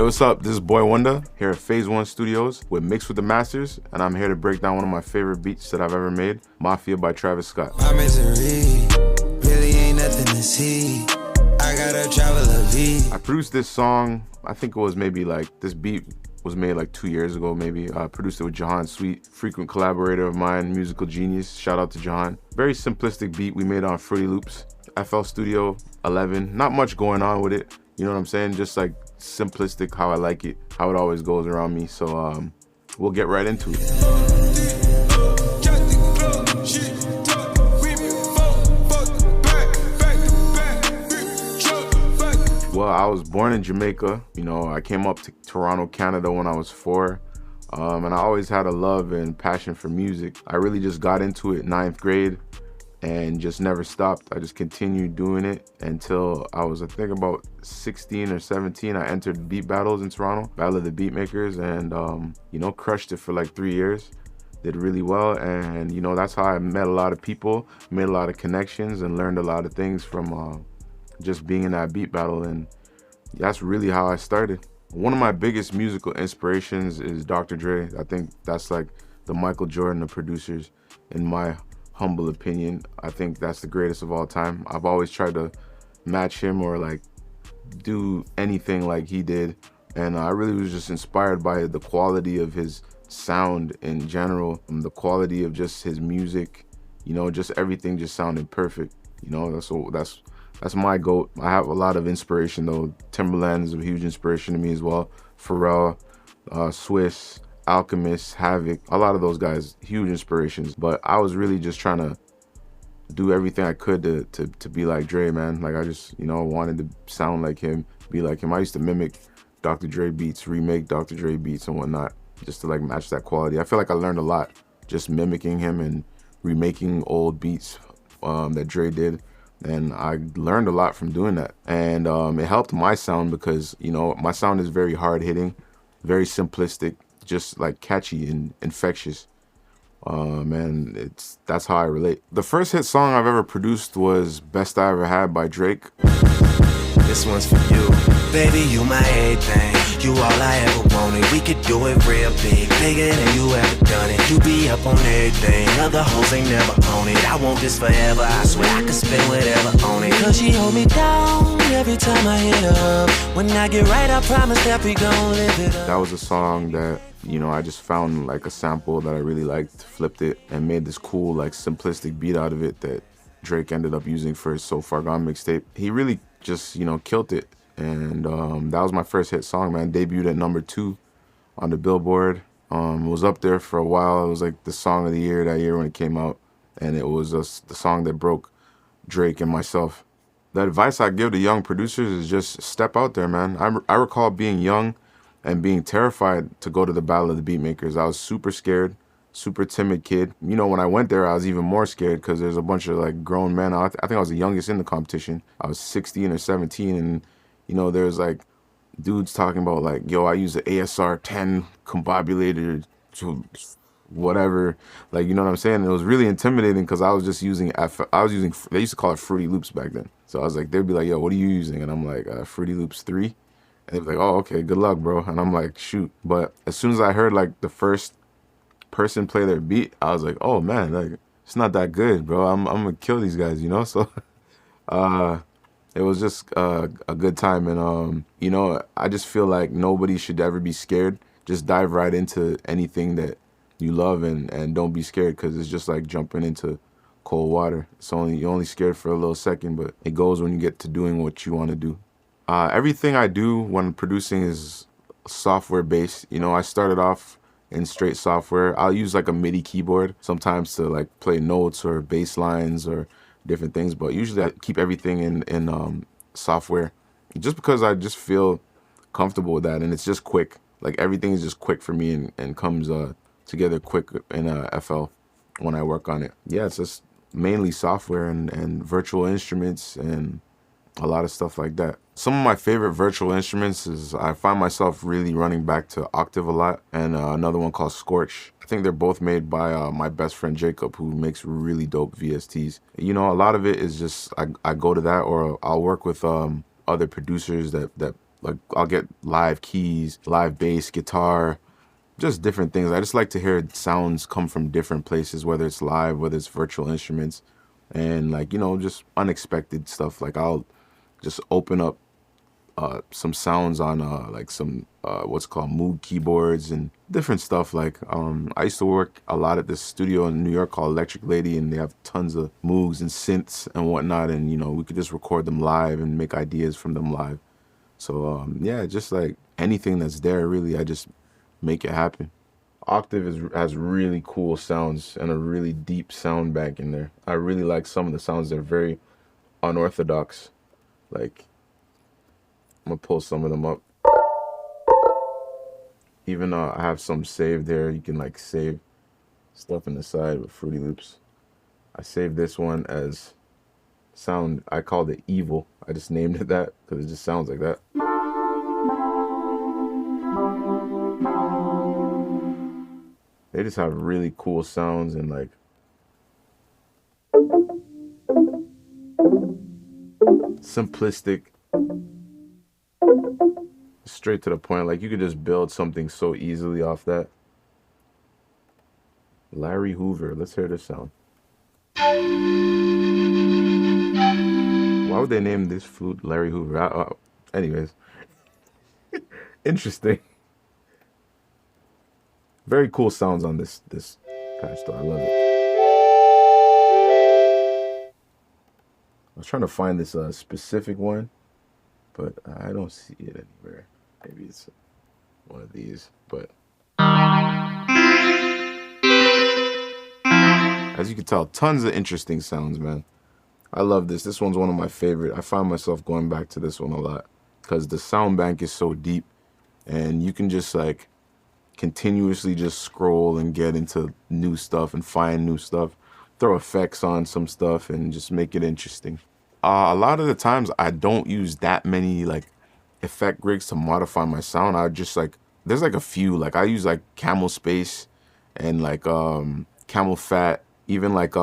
Hey, what's up? This is Boy Wonder here at Phase One Studios with Mix with the Masters, and I'm here to break down one of my favorite beats that I've ever made, Mafia by Travis Scott. My misery really ain't nothing to see. I gotta travel a V. I produced this song, I think it was maybe like, this beat was made like 2 years ago maybe. I produced it with Jahan Sweet, frequent collaborator of mine, musical genius. Shout out to Jahan. Very simplistic beat we made on Fruity Loops, FL Studio 11. Not much going on with it, you know what I'm saying? Just like simplistic, how I like it, how it always goes around me. So we'll get right into it. Well, I was born in Jamaica. You know, I came up to Toronto, Canada when I was 4. And I always had a love and passion for music. I really just got into it 9th grade and just never stopped. I just continued doing it until I was, I think, about 16 or 17. I entered beat battles in Toronto, Battle of the Beatmakers, and you know, crushed it for like 3 years. Did really well, and you know, that's how I met a lot of people, made a lot of connections, and learned a lot of things from just being in that beat battle. And that's really how I started. One of my biggest musical inspirations is Dr. Dre. I think that's like the Michael Jordan of producers, in my humble opinion. I think that's the greatest of all time. I've always tried to match him or like do anything like he did, and I really was just inspired by the quality of his sound in general, and the quality of just his music. You know, just everything just sounded perfect. You know, that's my GOAT. I have a lot of inspiration though. Timbaland is a huge inspiration to me as well. Pharrell, Swiss, Alchemist, Havoc, a lot of those guys, huge inspirations. But I was really just trying to do everything I could to be like Dre, man. Like, I just, you know, wanted to sound like him, be like him. I used to mimic Dr. Dre beats, remake Dr. Dre beats and whatnot, just to like match that quality. I feel like I learned a lot just mimicking him and remaking old beats that Dre did. And I learned a lot from doing that. And it helped my sound because, you know, my sound is very hard hitting, very simplistic, just like catchy and infectious. And that's how I relate. The first hit song I've ever produced was Best I Ever Had by Drake. This one's for you. Baby, you my everything. You all I ever wanted. We could do it real big, bigger than you ever done it. You be up on everything, other hoes ain't never on it. I want this forever, I swear I could spend whatever on it. Cause she hold me down every time I hit her up. When I get right, I promise that we gon' live it up. That was a song that, you know, I just found like a sample that I really liked, flipped it, and made this cool, like, simplistic beat out of it that Drake ended up using for his So Far Gone mixtape. He really just, you know, killed it. And that was my first hit song, man. Debuted at #2 on the Billboard. Was up there for a while. It was like the song of the year that year when it came out. And it was the song that broke Drake and myself. The advice I give to young producers is just step out there, man. I recall being young and being terrified to go to the Battle of the Beatmakers. I was super scared, super timid kid. You know, when I went there, I was even more scared because there's a bunch of like grown men. I think I was the youngest in the competition. I was 16 or 17, and you know, there's like dudes talking about like, yo, I use the ASR 10 combobulator to whatever, like, you know what I'm saying? It was really intimidating because I was just using, they used to call it Fruity Loops back then. So I was like, they'd be like, yo, what are you using? And I'm like, Fruity Loops 3. And they'd be like, oh, okay, good luck, bro. And I'm like, shoot. But as soon as I heard like the first person play their beat, I was like, oh man, like, it's not that good, bro. I'm gonna kill these guys, you know? So it was just a good time. And you know, I just feel like nobody should ever be scared. Just dive right into anything that you love, and don't be scared, because it's just like jumping into cold water. You're only scared for a little second, but it goes when you get to doing what you want to do. Everything I do when producing is software based. You know, I started off in straight software. I'll use like a MIDI keyboard sometimes to like play notes or bass lines or different things, but usually I keep everything in software, just because I just feel comfortable with that, and it's just quick. Like, everything is just quick for me and comes together quick in FL when I work on it. Yeah, it's just mainly software and virtual instruments and a lot of stuff like that. Some of my favorite virtual instruments is, I find myself really running back to Octave a lot, and another one called Scorch. I think they're both made by my best friend Jacob, who makes really dope VSTs. You know, a lot of it is just, I go to that, or I'll work with other producers that Like I'll get live keys, live bass, guitar, just different things. I just like to hear sounds come from different places, whether it's live, whether it's virtual instruments, and like, you know, just unexpected stuff. Like I'll just open up some sounds on like some what's called Moog keyboards and different stuff. Like I used to work a lot at this studio in New York called Electric Lady, and they have tons of Moogs and synths and whatnot, and you know, we could just record them live and make ideas from them live. So yeah, just like anything that's there, really, I just make it happen. Octave has really cool sounds and a really deep sound bank in there. I really like some of the sounds. They're very unorthodox. Like, I'm gonna pull some of them up. Even I have some saved there. You can like save stuff in the side with Fruity Loops. I saved this one as sound. I called it Evil. I just named it that because it just sounds like that. They just have really cool sounds and like simplistic, straight to the point. Like you could just build something so easily off that. Larry Hoover. Let's hear this sound. Why would they name this flute Larry Hoover? Anyways, interesting. Very cool sounds on this patch though. I love it. I was trying to find this specific one, but I don't see it anywhere. Maybe it's one of these, but as you can tell, tons of interesting sounds, man. I love this. This one's one of my favorite. I find myself going back to this one a lot because the sound bank is so deep, and you can just like continuously just scroll and get into new stuff and find new stuff, throw effects on some stuff and just make it interesting. A lot of the times I don't use that many like effect rigs to modify my sound. I just like, there's like a few, like I use like Camel Space and like Camel Fat, even like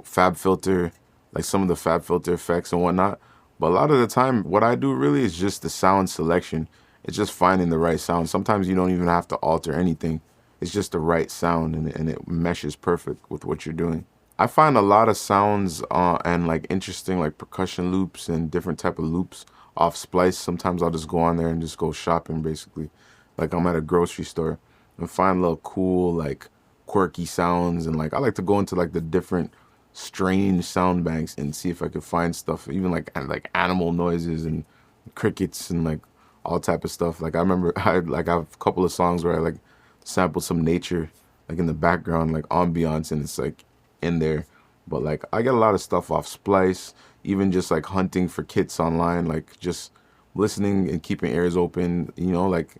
Fab Filter, like some of the Fab Filter effects and whatnot. But a lot of the time what I do really is just the sound selection. It's just finding the right sound. Sometimes you don't even have to alter anything. It's just the right sound, and it meshes perfect with what you're doing. I find a lot of sounds and like interesting like percussion loops and different type of loops off Splice. Sometimes I'll just go on there and just go shopping basically. Like I'm at a grocery store and find little cool like quirky sounds, and like I like to go into like the different strange sound banks and see if I could find stuff, even like animal noises and crickets and like all type of stuff. Like I remember I have a couple of songs where I like sampled some nature like in the background, like ambiance, and it's like in there. But like I get a lot of stuff off Splice, even just like hunting for kits online, like just listening and keeping ears open, you know, like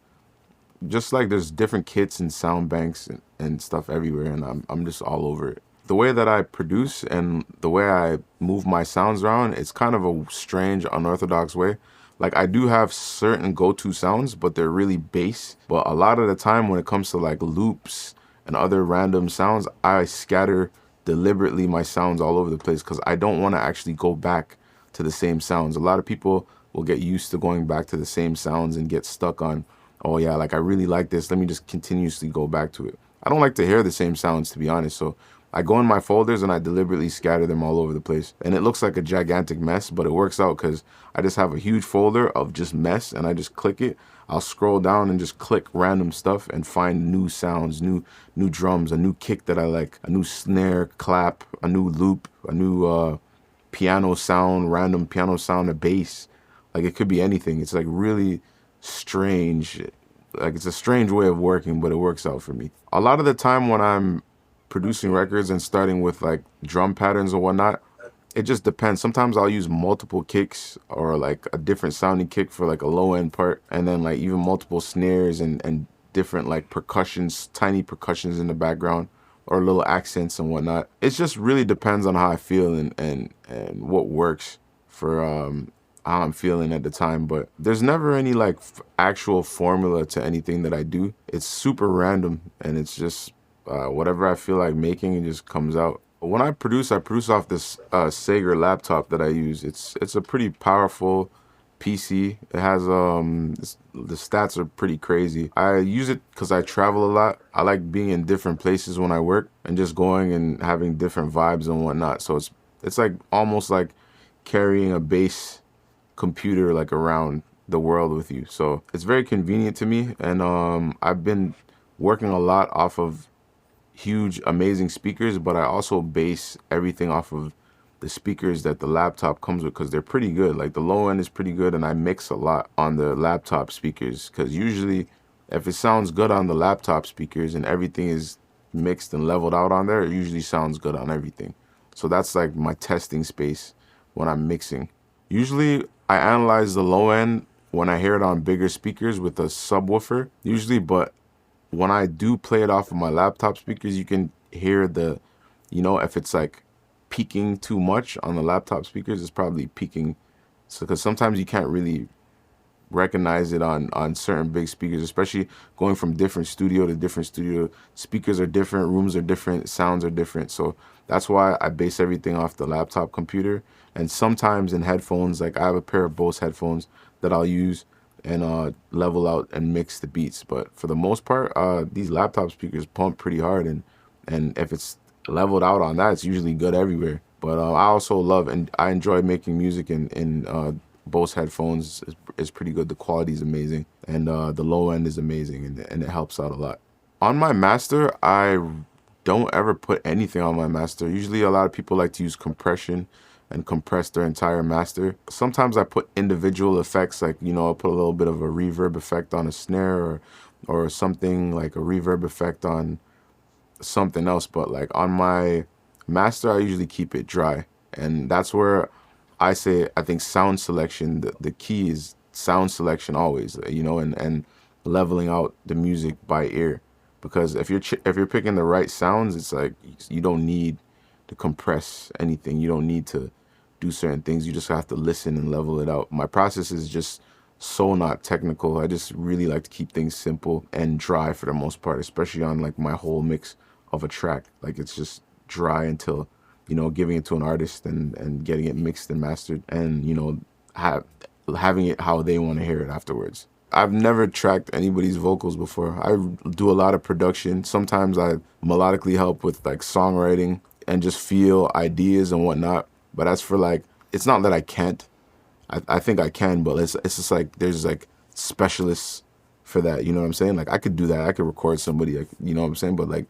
just like there's different kits and sound banks and stuff everywhere, and I'm just all over it. The way that I produce and the way I move my sounds around, it's kind of a strange, unorthodox way. Like I do have certain go-to sounds, but they're really bass. But a lot of the time when it comes to like loops and other random sounds, I scatter deliberately my sounds all over the place because I don't want to actually go back to the same sounds. A lot of people will get used to going back to the same sounds and get stuck on, oh yeah, like I really like this, let me just continuously go back to it. I don't like to hear the same sounds, to be honest, so I go in my folders and I deliberately scatter them all over the place. And it looks like a gigantic mess, but it works out because I just have a huge folder of just mess and I just click it. I'll scroll down and just click random stuff and find new sounds, new drums, a new kick that I like, a new snare, clap, a new loop, a new piano sound, random piano sound, a bass. Like it could be anything. It's like really strange. Like it's a strange way of working, but it works out for me. A lot of the time when I'm producing records and starting with like drum patterns or whatnot, it just depends. Sometimes I'll use multiple kicks or like a different sounding kick for like a low end part, and then like even multiple snares and different like percussions, tiny percussions in the background, or little accents and whatnot. It just really depends on how I feel and what works for how I'm feeling at the time. But there's never any like actual formula to anything that I do. It's super random, and it's just whatever I feel like making, it just comes out. When I produce off this Sager laptop that I use. It's a pretty powerful PC. It has the stats are pretty crazy. I use it because I travel a lot. I like being in different places when I work and just going and having different vibes and whatnot. So it's like almost like carrying a base computer like around the world with you. So it's very convenient to me, and I've been working a lot off of huge, amazing speakers, but I also base everything off of the speakers that the laptop comes with because they're pretty good. Like the low end is pretty good, and I mix a lot on the laptop speakers because usually if it sounds good on the laptop speakers and everything is mixed and leveled out on there, it usually sounds good on everything. So that's like my testing space when I'm mixing. Usually I analyze the low end when I hear it on bigger speakers with a subwoofer, usually, but when I do play it off of my laptop speakers, you can hear the, if it's like peaking too much on the laptop speakers, it's probably peaking. So, because sometimes you can't really recognize it on certain big speakers, especially going from different studio to different studio. Speakers are different, rooms are different, sounds are different. So that's why I base everything off the laptop computer. And sometimes in headphones, like I have a pair of Bose headphones that I'll use and level out and mix the beats. But for the most part, these laptop speakers pump pretty hard, and if it's leveled out on that, it's usually good everywhere. But I also love and I enjoy making music in Bose headphones is pretty good. The quality is amazing, and the low end is amazing, and it helps out a lot. On my master, I don't ever put anything on my master. Usually a lot of people like to use compression and compress their entire master. Sometimes I put individual effects, like, I'll put a little bit of a reverb effect on a snare or something like a reverb effect on something else. But like on my master, I usually keep it dry. And that's where I think sound selection, the key is sound selection always, and leveling out the music by ear. Because if you're picking the right sounds, it's like you don't need to compress anything. You don't need to do certain things. You just have to listen and level it out. My process is just so not technical. I just really like to keep things simple and dry for the most part, especially on like my whole mix of a track. Like it's just dry until, giving it to an artist and getting it mixed and mastered and, having it how they want to hear it afterwards. I've never tracked anybody's vocals before. I do a lot of production. Sometimes I melodically help with like songwriting and just feel ideas and whatnot. But that's for like, it's not that I can't. I think I can, but it's just like there's like specialists for that. You know what I'm saying? Like I could do that. I could record somebody. Like, you know what I'm saying? But like,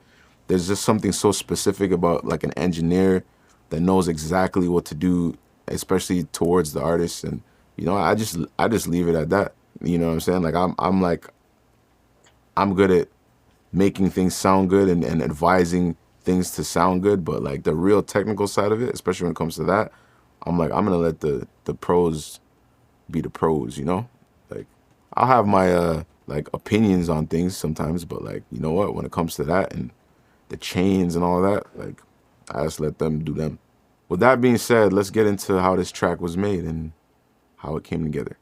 there's just something so specific about like an engineer that knows exactly what to do, especially towards the artist. And I just leave it at that. You know what I'm saying? Like I'm good at making things sound good and advising things to sound good, but like the real technical side of it, especially when it comes to that, I'm gonna let the pros be the pros, Like I'll have my like opinions on things sometimes, but like, you know what, when it comes to that and the chains and all that, like I just let them do them. With that being said, let's get into how this track was made and how it came together.